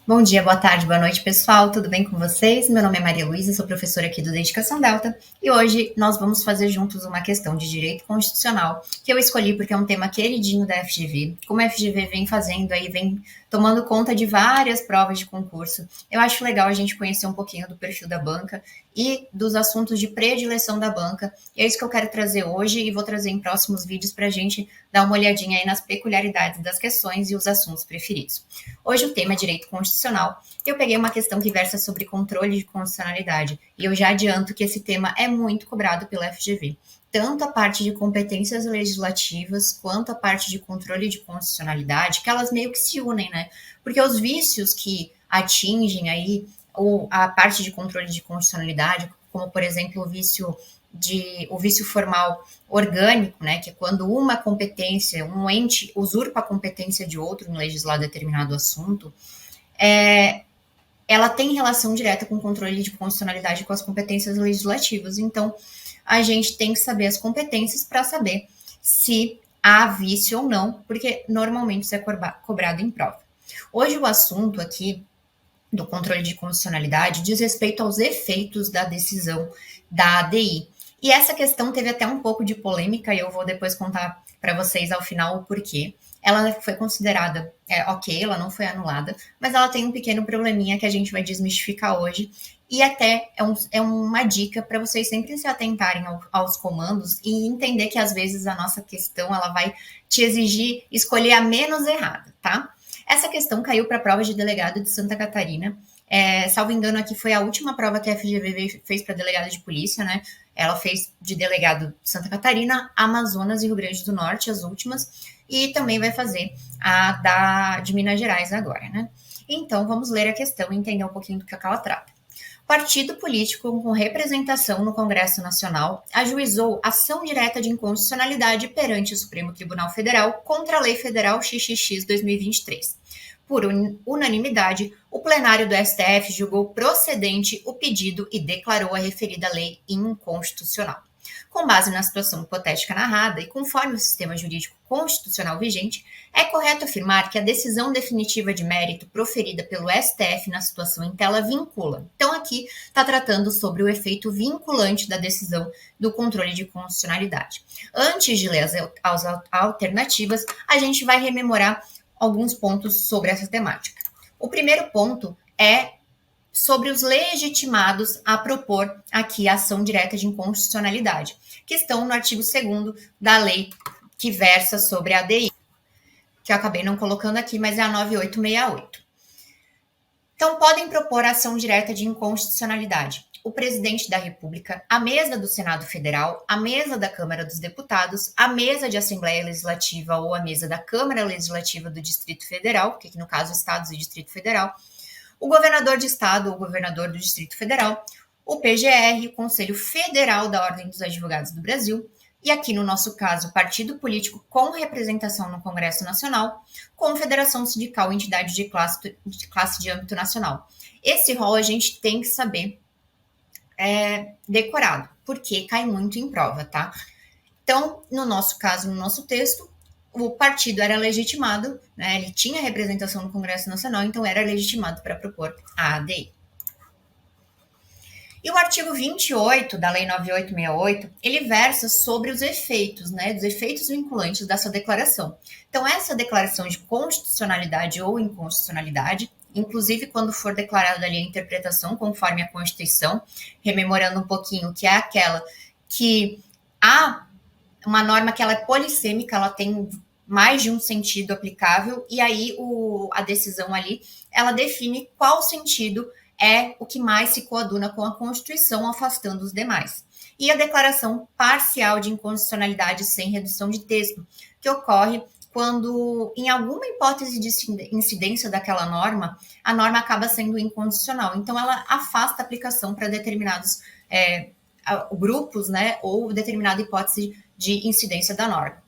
Bom dia, boa tarde, boa noite, pessoal. Tudo bem com vocês? Meu nome é Maria Luísa, sou professora aqui do Dedicação Delta e hoje nós vamos fazer juntos uma questão de direito constitucional que eu escolhi porque é um tema queridinho da FGV. Como a FGV vem fazendo aí, vem tomando conta de várias provas de concurso, eu acho legal a gente conhecer um pouquinho do perfil da banca e dos assuntos de predileção da banca. E é isso que eu quero trazer hoje e vou trazer em próximos vídeos para a gente dar uma olhadinha aí nas peculiaridades das questões e os assuntos preferidos. Hoje o tema é direito constitucional. Eu peguei uma questão que versa sobre controle de constitucionalidade e eu já adianto que esse tema é muito cobrado pela FGV. Tanto a parte de competências legislativas quanto a parte de controle de constitucionalidade, que elas meio que se unem, né? Porque os vícios que atingem aí ou a parte de controle de constitucionalidade, como por exemplo o vício formal orgânico, né, que é quando uma competência, um ente usurpa a competência de outro em legislar determinado assunto, ela tem relação direta com o controle de constitucionalidade com as competências legislativas. Então, a gente tem que saber as competências para saber se há vício ou não, porque normalmente isso é cobrado em prova. Hoje o assunto aqui do controle de constitucionalidade diz respeito aos efeitos da decisão da ADI. E essa questão teve até um pouco de polêmica, e eu vou depois contar para vocês ao final o porquê. Ela foi considerada ok, ela não foi anulada, mas ela tem um pequeno probleminha que a gente vai desmistificar hoje. E até é uma dica para vocês sempre se atentarem aos comandos e entender que às vezes a nossa questão ela vai te exigir escolher a menos errada, tá? Essa questão caiu para a prova de delegado de Santa Catarina. Salvo engano, aqui foi a última prova que a FGV fez para delegado de polícia, né? Ela fez de delegado de Santa Catarina, Amazonas e Rio Grande do Norte, as últimas, e também vai fazer de Minas Gerais agora, né? Então, vamos ler a questão e entender um pouquinho do que ela trata. Partido político com representação no Congresso Nacional ajuizou ação direta de inconstitucionalidade perante o Supremo Tribunal Federal contra a Lei Federal XXX 2023. Por unanimidade, o plenário do STF julgou procedente o pedido e declarou a referida lei inconstitucional. Com base na situação hipotética narrada e conforme o sistema jurídico constitucional vigente, é correto afirmar que a decisão definitiva de mérito proferida pelo STF na situação em tela vincula. Então, aqui está tratando sobre o efeito vinculante da decisão do controle de constitucionalidade. Antes de ler as alternativas, a gente vai rememorar alguns pontos sobre essa temática. O primeiro ponto é sobre os legitimados a propor aqui a ação direta de inconstitucionalidade, que estão no artigo 2º da lei que versa sobre a ADI, que eu acabei não colocando aqui, mas é a 9868. Então, podem propor ação direta de inconstitucionalidade o presidente da República, a mesa do Senado Federal, a mesa da Câmara dos Deputados, a mesa de Assembleia Legislativa ou a mesa da Câmara Legislativa do Distrito Federal, que aqui no caso Estados e Distrito Federal, o governador de estado ou governador do Distrito Federal, o PGR, o Conselho Federal da Ordem dos Advogados do Brasil, e aqui no nosso caso, partido político com representação no Congresso Nacional, confederação sindical, entidade de classe de âmbito nacional. Esse rol a gente tem que saber decorado, porque cai muito em prova, tá? Então, no nosso caso, no nosso texto, o partido era legitimado, né, ele tinha representação no Congresso Nacional, então era legitimado para propor a ADI. E o artigo 28 da Lei 9868, ele versa sobre os efeitos, né, dos efeitos vinculantes dessa declaração. Então, essa declaração de constitucionalidade ou inconstitucionalidade, inclusive quando for declarada ali a interpretação conforme a Constituição, rememorando um pouquinho que é aquela que há uma norma que ela é polissêmica, ela tem mais de um sentido aplicável, e aí a decisão ali, ela define qual sentido é o que mais se coaduna com a Constituição, afastando os demais. E a declaração parcial de inconstitucionalidade sem redução de texto, que ocorre quando, em alguma hipótese de incidência daquela norma, a norma acaba sendo inconstitucional. Então, ela afasta a aplicação para determinados grupos, né, ou determinada hipótese de incidência da norma.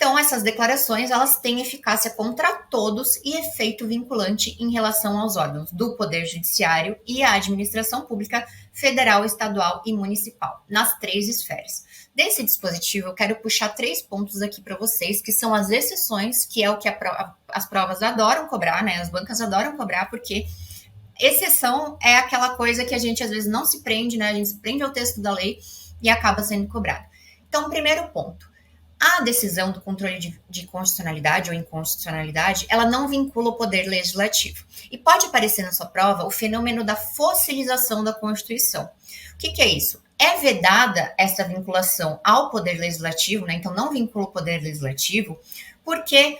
Então, essas declarações, elas têm eficácia contra todos e efeito vinculante em relação aos órgãos do Poder Judiciário e à administração pública federal, estadual e municipal, nas 3 esferas. Desse dispositivo, eu quero puxar 3 pontos aqui para vocês, que são as exceções, que é o que as provas adoram cobrar, né? As bancas adoram cobrar, porque exceção é aquela coisa que a gente às vezes não se prende, né? A gente se prende ao texto da lei e acaba sendo cobrado. Então, primeiro ponto. A decisão do controle de constitucionalidade ou inconstitucionalidade, ela não vincula o poder legislativo. E pode aparecer na sua prova o fenômeno da fossilização da Constituição. O que é isso? É vedada essa vinculação ao poder legislativo, né? Então não vincula o poder legislativo, porque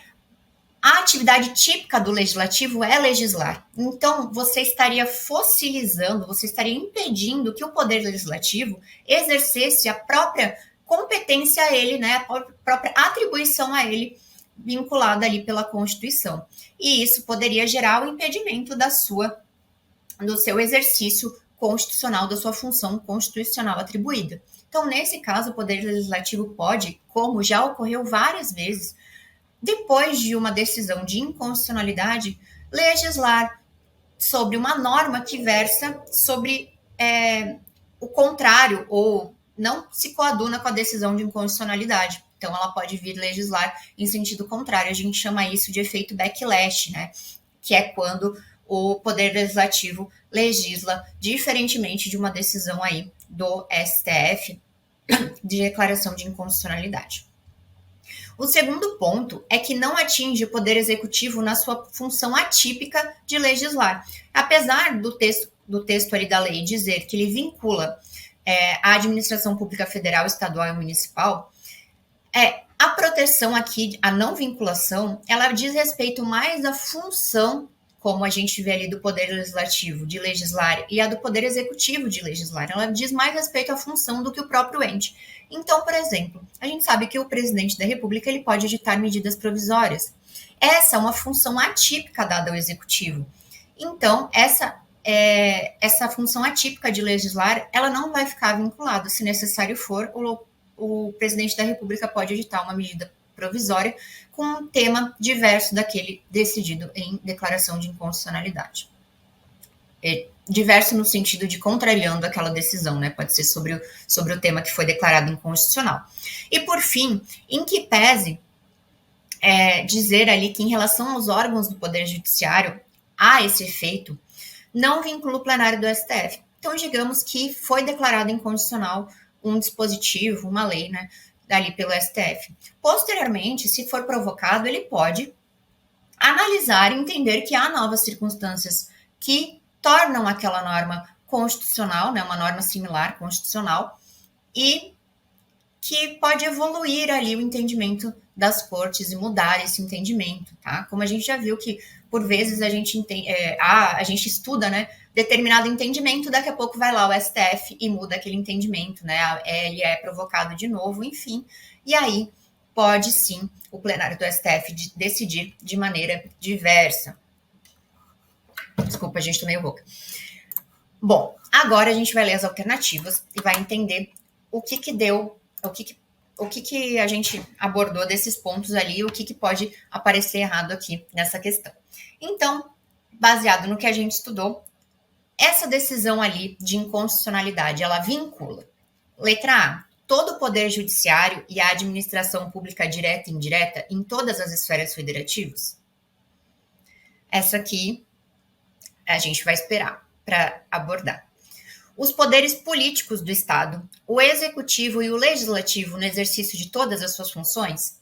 a atividade típica do legislativo é legislar. Então, você estaria fossilizando, você estaria impedindo que o poder legislativo exercesse a própria competência a ele, né, a própria atribuição a ele, vinculada ali pela Constituição. E isso poderia gerar o impedimento do seu exercício constitucional, da sua função constitucional atribuída. Então, nesse caso, o Poder Legislativo pode, como já ocorreu várias vezes, depois de uma decisão de inconstitucionalidade, legislar sobre uma norma que versa sobre o contrário ou não se coaduna com a decisão de inconstitucionalidade. Então, ela pode vir legislar em sentido contrário. A gente chama isso de efeito backlash, né? Que é quando o Poder Legislativo legisla diferentemente de uma decisão aí do STF de declaração de inconstitucionalidade. O segundo ponto é que não atinge o Poder Executivo na sua função atípica de legislar. Apesar do texto ali da lei dizer que ele vincula a administração pública federal, estadual e municipal, a proteção aqui, a não vinculação, ela diz respeito mais à função, como a gente vê ali do Poder Legislativo de legislar e a do Poder Executivo de legislar. Ela diz mais respeito à função do que o próprio ente. Então, por exemplo, a gente sabe que o presidente da República ele pode editar medidas provisórias. Essa é uma função atípica dada ao Executivo. Então, essa função atípica de legislar, ela não vai ficar vinculada. Se necessário for, o presidente da República pode editar uma medida provisória com um tema diverso daquele decidido em declaração de inconstitucionalidade. Diverso no sentido de contrariando aquela decisão, né? Pode ser sobre o tema que foi declarado inconstitucional. E, por fim, em que pese dizer ali que em relação aos órgãos do Poder Judiciário há esse efeito, não vincula o plenário do STF. Então, digamos que foi declarado inconstitucional um dispositivo, uma lei, né, ali pelo STF. Posteriormente, se for provocado, ele pode analisar e entender que há novas circunstâncias que tornam aquela norma constitucional, né, uma norma similar constitucional, e que pode evoluir ali o entendimento das cortes e mudar esse entendimento, tá? Como a gente já viu que, por vezes, a gente estuda, né, determinado entendimento, daqui a pouco vai lá o STF e muda aquele entendimento, né? Ele é provocado de novo, enfim. E aí, pode sim o plenário do STF decidir de maneira diversa. Desculpa, a gente tá meio rouca. Bom, agora a gente vai ler as alternativas e vai entender o que deu, o que a gente abordou desses pontos ali, o que pode aparecer errado aqui nessa questão. Então, baseado no que a gente estudou, essa decisão ali de inconstitucionalidade, ela vincula, letra A, todo o poder judiciário e a administração pública direta e indireta em todas as esferas federativas? Essa aqui a gente vai esperar para abordar. Os poderes políticos do Estado, o executivo e o legislativo no exercício de todas as suas funções?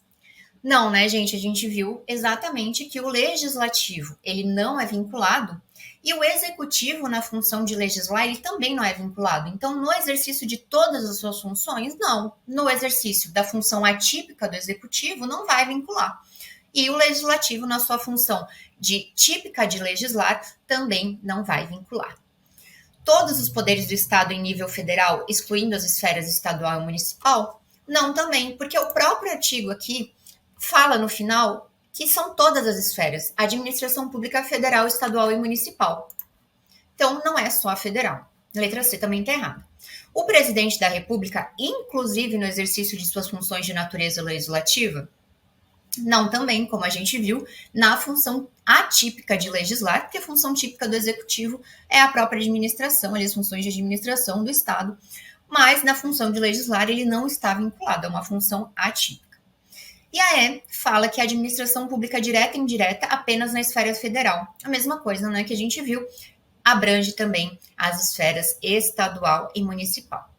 Não, né, gente? A gente viu exatamente que o legislativo, ele não é vinculado e o executivo, na função de legislar, ele também não é vinculado. Então, no exercício de todas as suas funções, não. No exercício da função atípica do executivo, não vai vincular. E o legislativo, na sua função típica de legislar, também não vai vincular. Todos os poderes do Estado em nível federal, excluindo as esferas estadual e municipal? Não também, porque o próprio artigo aqui fala no final que são todas as esferas, administração pública federal, estadual e municipal. Então, não é só a federal. A letra C também está errada. O presidente da República, inclusive no exercício de suas funções de natureza legislativa? Não também, como a gente viu, na função atípica de legislar, porque a função típica do executivo é a própria administração, as funções de administração do Estado, mas na função de legislar ele não está vinculado, é uma função atípica. E a E fala que a administração pública direta e indireta apenas na esfera federal. A mesma coisa, né, que a gente viu, abrange também as esferas estadual e municipal.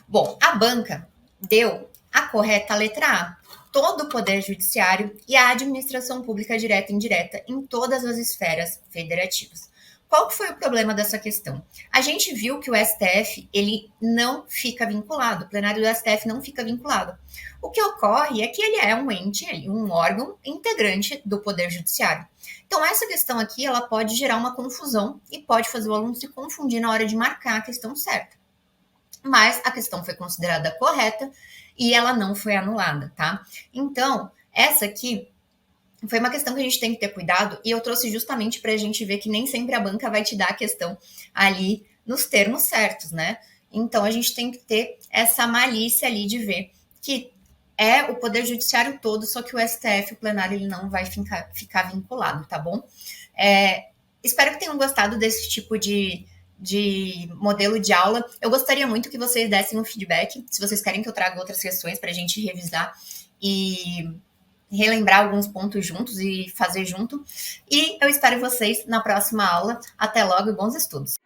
Bom, a banca deu a correta letra A. Todo o poder judiciário e a administração pública direta e indireta em todas as esferas federativas. Qual que foi o problema dessa questão? A gente viu que o STF ele não fica vinculado, o plenário do STF não fica vinculado. O que ocorre é que ele é um ente, um órgão integrante do Poder Judiciário. Então, essa questão aqui ela pode gerar uma confusão e pode fazer o aluno se confundir na hora de marcar a questão certa. Mas a questão foi considerada correta e ela não foi anulada, tá? Então, essa aqui foi uma questão que a gente tem que ter cuidado e eu trouxe justamente para a gente ver que nem sempre a banca vai te dar a questão ali nos termos certos, né? Então a gente tem que ter essa malícia ali de ver que é o Poder Judiciário todo, só que o STF, o plenário, ele não vai ficar vinculado, tá bom? Espero que tenham gostado desse tipo de modelo de aula. Eu gostaria muito que vocês dessem um feedback, se vocês querem que eu traga outras questões para a gente revisar e relembrar alguns pontos juntos e fazer junto. E eu espero vocês na próxima aula. Até logo e bons estudos!